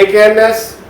AKNS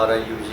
RIUJ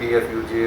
PFUJ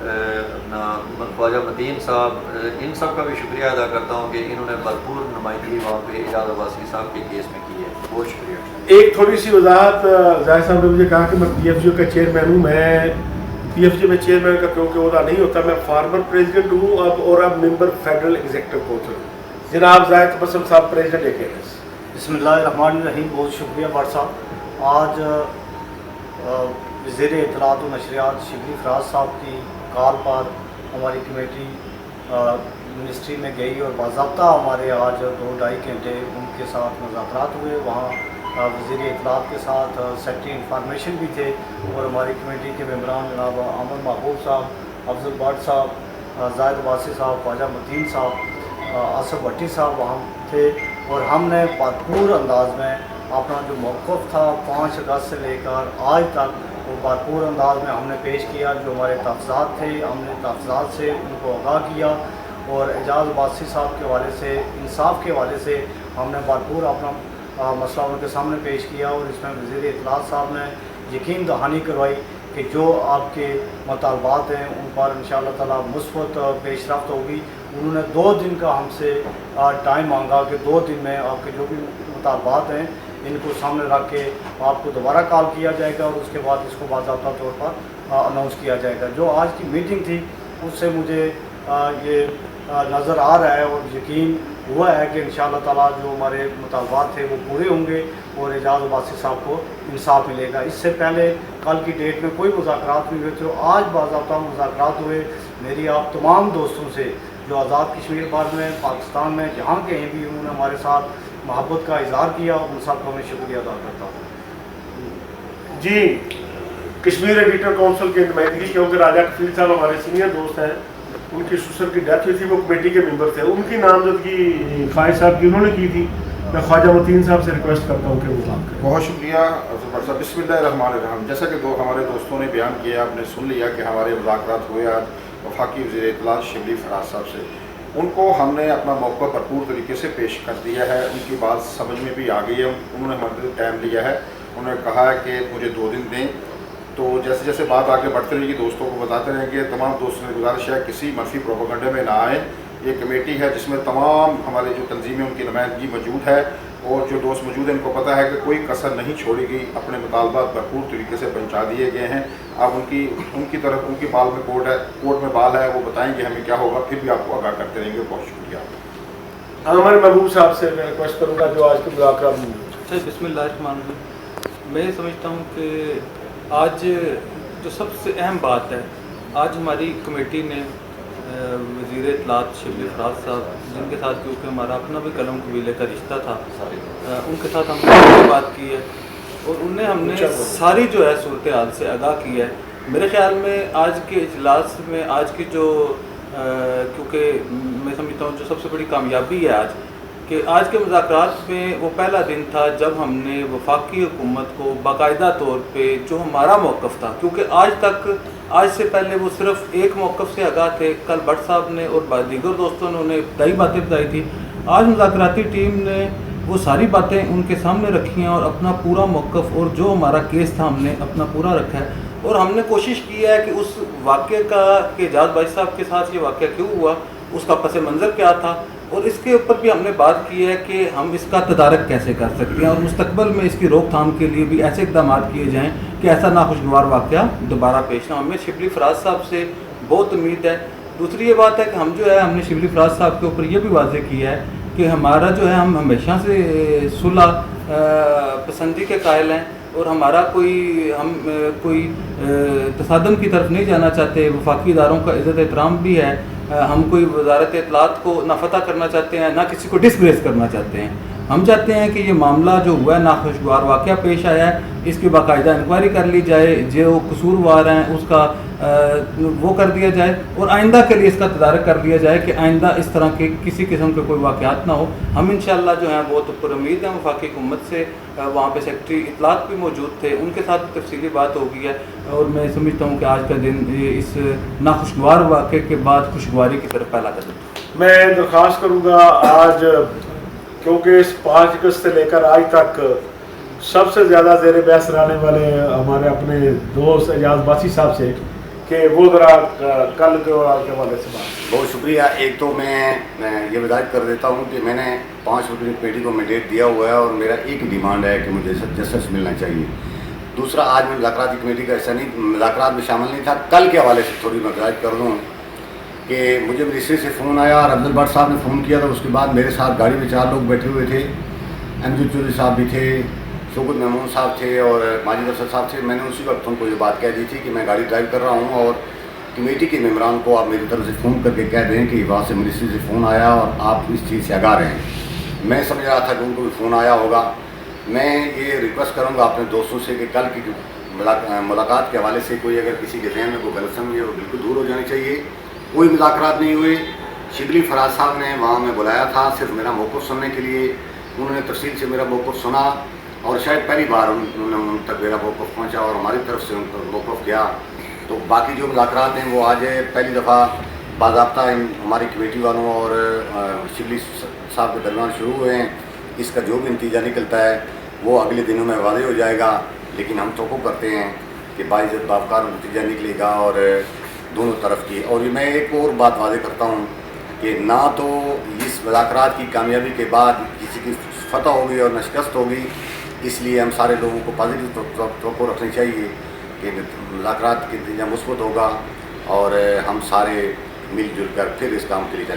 اپنا خواجہ متین صاحب، ان سب کا بھی شکریہ ادا کرتا ہوں کہ انہوں نے بھرپور نمائندگی وہاں پہ اعجاز عباسی صاحب کے کیس میں کی ہے. بہت شکریہ. ایک تھوڑی سی وضاحت، ظاہر صاحب نے مجھے کہا کہ میں پی ایف جی کا چیئرمین ہوں. میں پی ایف جی میں چیئرمین کا کیونکہ عہدہ نہیں ہوتا، میں فارمر پریزیڈنٹ ہوں اب ممبر فیڈرل ایگزیکٹو کونسل ہوں. جناب زاہد تبسم صاحب، پریزیڈنٹ اے کے این ایس. بسم اللہ الرحمن الرحیم. بہت شکریہ بٹ صاحب. آج وزیر اطلاعات و نشریات شبلی فراز صاحب کی کال پر ہماری کمیٹی منسٹری میں گئی اور باضابطہ ہمارے آج 2-2.5 گھنٹے ان کے ساتھ مذاکرات ہوئے. وہاں وزیر اطلاعات کے ساتھ سیکرٹری انفارمیشن بھی تھے اور ہماری کمیٹی کے ممبران جناب احمد محبوب صاحب، افضل بٹ صاحب، زاہد عباسی صاحب، خواجہ متین صاحب، آصف بھٹی صاحب وہاں تھے. اور ہم نے بھرپور انداز میں اپنا جو موقف تھا 5 اگست سے لے کر آج تک وہ بھرپور انداز میں ہم نے پیش کیا. جو ہمارے تحفظات تھے ہم نے تحفظات سے ان کو آگاہ کیا اور اعجاز عباسی صاحب کے حوالے سے، انصاف کے حوالے سے ہم نے بھرپور اپنا مسئلہ ان کے سامنے پیش کیا. اور اس میں وزیر اطلاعات صاحب نے یقین دہانی کروائی کہ جو آپ کے مطالبات ہیں ان پر انشاءاللہ تعالیٰ مثبت پیش رفت ہوگی. انہوں نے 2 دن کا ہم سے ٹائم مانگا کہ 2 دن میں آپ کے جو بھی مطالبات ہیں ان کو سامنے رکھ کے آپ کو دوبارہ کال کیا جائے گا اور اس کے بعد اس کو باضابطہ طور پر اناؤنس کیا جائے گا. جو آج کی میٹنگ تھی اس سے مجھے یہ نظر آ رہا ہے اور یقین ہوا ہے کہ انشاءاللہ تعالیٰ جو ہمارے مطالبات تھے وہ پورے ہوں گے اور اعجاز عباسی صاحب کو انصاف ملے گا. اس سے پہلے کل کی ڈیٹ میں کوئی مذاکرات نہیں ہوئے تھے. آج باضابطہ مذاکرات ہوئے. میری آپ تمام دوستوں سے جو آزاد کشمیر بھر میں، پاکستان میں جہاں کہیں بھی انہوں نے ہمارے ساتھ محبت کا اظہار کیا، ان سب کا میں شکریہ ادا کرتا ہوں. جی، کشمیر ایڈیٹر کونسل کے نمائندگی کیونکہ راجہ کفیل صاحب ہمارے سینئر دوست ہیں، ان کی سسر کی ڈیتھ ہوئی تھی، وہ کمیٹی کے ممبر تھے. ان کی نامزدگی فائز صاحب کی انہوں نے کی تھی. میں خواجہ متین صاحب سے ریکویسٹ کرتا ہوں کہ وہ بات کریں. بہت شکریہ افضل صاحب. بسم اللہ الرحمن الرحیم. جیسا کہ ہمارے دوستوں نے بیان کیا، آپ نے سن لیا کہ ہمارے مذاکرات ہوئے آج وفاقی وزیر اطلاعات شبلی فراز صاحب سے. ان کو ہم نے اپنا موقع بھرپور طریقے سے پیش کر دیا ہے. ان کی بات سمجھ میں بھی آ گئی ہے. انہوں نے ہمارے سے ٹائم لیا ہے. انہوں نے کہا ہے کہ مجھے 2 دن دیں. تو جیسے جیسے بات آگے بڑھتے رہے گی دوستوں کو بتاتے رہیں گے. تمام دوستوں نے گزارش ہے کسی منفی پروپیگنڈے میں نہ آئیں. یہ کمیٹی ہے جس میں تمام ہمارے جو تنظیمیں ان کی نمائندگی موجود ہے اور جو دوست موجود ہیں ان کو پتہ ہے کہ کوئی کسر نہیں چھوڑی گئی. اپنے مطالبات بھرپور طریقے سے پہنچا دیے گئے ہیں. اب ان کی طرف ان کی بال میں کورٹ میں بال ہے، وہ بتائیں گے ہمیں کیا ہوگا، پھر بھی آپ کو آگاہ کرتے رہیں گے. بہت شکریہ. ہمارے محبوب صاحب سے میں ریکویسٹ کروں گا جو آج کے مذاکرات میں. بسم اللہ الرحمن الرحیم. میں سمجھتا ہوں کہ آج جو سب سے اہم بات ہے، آج ہماری کمیٹی نے وزیر اطلاعات شبلی فراز صاحب، جن کے ساتھ کیونکہ ہمارا اپنا بھی قلم قبیلے کا رشتہ تھا، ان کے ساتھ ہم نے بات کی ہے اور انہیں ہم نے ساری جو ہے صورتحال سے آگاہ کی ہے. میرے خیال میں آج کے اجلاس میں آج کی جو کیونکہ میں سمجھتا ہوں جو سب سے بڑی کامیابی ہے آج کہ آج کے مذاکرات میں وہ پہلا دن تھا جب ہم نے وفاقی حکومت کو باقاعدہ طور پہ جو ہمارا موقف تھا، کیونکہ آج سے پہلے وہ صرف ایک موقف سے آگاہ تھے. کل بٹ صاحب نے اور دیگر دوستوں نے انہیں کئی باتیں بتائی تھی. آج مذاکراتی ٹیم نے وہ ساری باتیں ان کے سامنے رکھی ہیں اور اپنا پورا موقف اور جو ہمارا کیس تھا ہم نے اپنا پورا رکھا ہے. اور ہم نے کوشش کی ہے کہ اس واقعے کا کہ اعجاز بھائی صاحب کے ساتھ یہ واقعہ کیوں ہوا، اس کا پس منظر کیا تھا، اور اس کے اوپر بھی ہم نے بات کی ہے کہ ہم اس کا تدارک کیسے کر سکتے ہیں اور مستقبل میں اس کی روک تھام کے لیے بھی ایسے اقدامات کیے جائیں کہ ایسا ناخوشگوار واقعہ دوبارہ پیش نہ ہو. ہمیں شبلی فراز صاحب سے بہت امید ہے. دوسری یہ بات ہے کہ ہم نے شبلی فراز صاحب کے اوپر یہ بھی واضح کیا ہے کہ ہمارا جو ہے ہم ہمیشہ سے صلح پسندی کے قائل ہیں اور ہمارا کوئی تصادم کی طرف نہیں جانا چاہتے. وفاقی اداروں کا عزت احترام بھی ہے. ہم کوئی وزارت اطلاعات کو نہ فتح کرنا چاہتے ہیں نہ کسی کو ڈسگریس کرنا چاہتے ہیں. ہم چاہتے ہیں کہ یہ معاملہ جو ہوا ہے ناخوشگوار واقعہ پیش آیا ہے، اس کی باقاعدہ انکوائری کر لی جائے، جو قصوروار ہیں اس کا وہ کر دیا جائے اور آئندہ کے لیے اس کا تدارک کر لیا جائے کہ آئندہ اس طرح کے کسی قسم کے کوئی واقعات نہ ہو. ہم انشاءاللہ جو ہیں بہت پر امید ہیں وفاقی حکومت سے. وہاں پہ سیکرٹری اطلاعات بھی موجود تھے، ان کے ساتھ تفصیلی بات ہو گئی ہے اور میں سمجھتا ہوں کہ آج کا دن اس ناخوشگوار واقعے کے بعد خوشگواری کی طرف پہلا قدم. میں درخواست کروں گا آج کیونکہ اس 5 اگست سے لے کر آج تک سب سے زیادہ زیر بحث رہنے والے ہمارے اپنے دوست اعجاز عباسی صاحب سے کہ وہ ذرا کل کے حوالے سے بات. بہت شکریہ. ایک تو میں یہ وضاحت کر دیتا ہوں کہ میں نے 5 رکنی کمیٹی کو مینڈیٹ دیا ہوا ہے اور میرا ایک ڈیمانڈ ہے کہ مجھے جسٹس ملنا چاہیے. دوسرا، آج میں مذاکراتی کمیٹی کا حصہ نہیں، مذاکرات میں شامل نہیں تھا. کل کے حوالے سے تھوڑی میں وضاحت کر دوں کہ مجھے منسٹری سے فون آیا اور افضل بٹ صاحب نے فون کیا تھا. اس کے بعد میرے ساتھ گاڑی میں 4 لوگ بیٹھے ہوئے تھے. امجد چودھری صاحب بھی تھے، شوکت محمود صاحب تھے اور ماجد افسر صاحب تھے. میں نے اسی وقت ان کو یہ بات کہہ دی تھی کہ میں گاڑی ڈرائیو کر رہا ہوں اور کمیٹی کے ممبران کو آپ میری طرف سے فون کر کے کہہ دیں کہ وہاں سے منسٹری سے فون آیا اور آپ اس چیز سے آگاہ رہیں. میں سمجھ رہا تھا کہ ان کو بھی فون آیا ہوگا. میں یہ ریکویسٹ کروں گا اپنے دوستوں سے کہ کل کی ملاقات کے حوالے سے کوئی اگر کسی کے ذہن میں کوئی غلط فہمی ہے وہ بالکل دور ہو جانی چاہیے. کوئی مذاکرات نہیں ہوئے. شبلی فراز صاحب نے وہاں میں بلایا تھا صرف میرا موقف سننے کے لیے. انہوں نے تفصیل سے میرا موقف سنا اور شاید پہلی بار انہوں نے ان تک میرا موقف پہنچا اور ہماری طرف سے ان کا موقف گیا. تو باقی جو مذاکرات ہیں وہ آج پہلی دفعہ باضابطہ ہماری کمیٹی والوں اور شبلی صاحب کے درمیان شروع ہوئے ہیں. اس کا جو بھی نتیجہ نکلتا ہے وہ اگلے دنوں میں واضح ہو جائے گا. لیکن ہم توقع کرتے ہیں کہ باعزت باوقار نتیجہ نکلے گا اور دونوں طرف کی. اور میں ایک اور بات واضح کرتا ہوں کہ نہ تو اس مذاکرات کی کامیابی کے بعد کسی کی فتح ہوگی اور نہ شکست ہوگی. اس لیے ہم سارے لوگوں کو پازیٹیو توقع رکھنی چاہیے کہ مذاکرات کا نتیجہ مثبت ہوگا اور ہم سارے مل جل کر پھر اس کام کے لیے چلیں گے.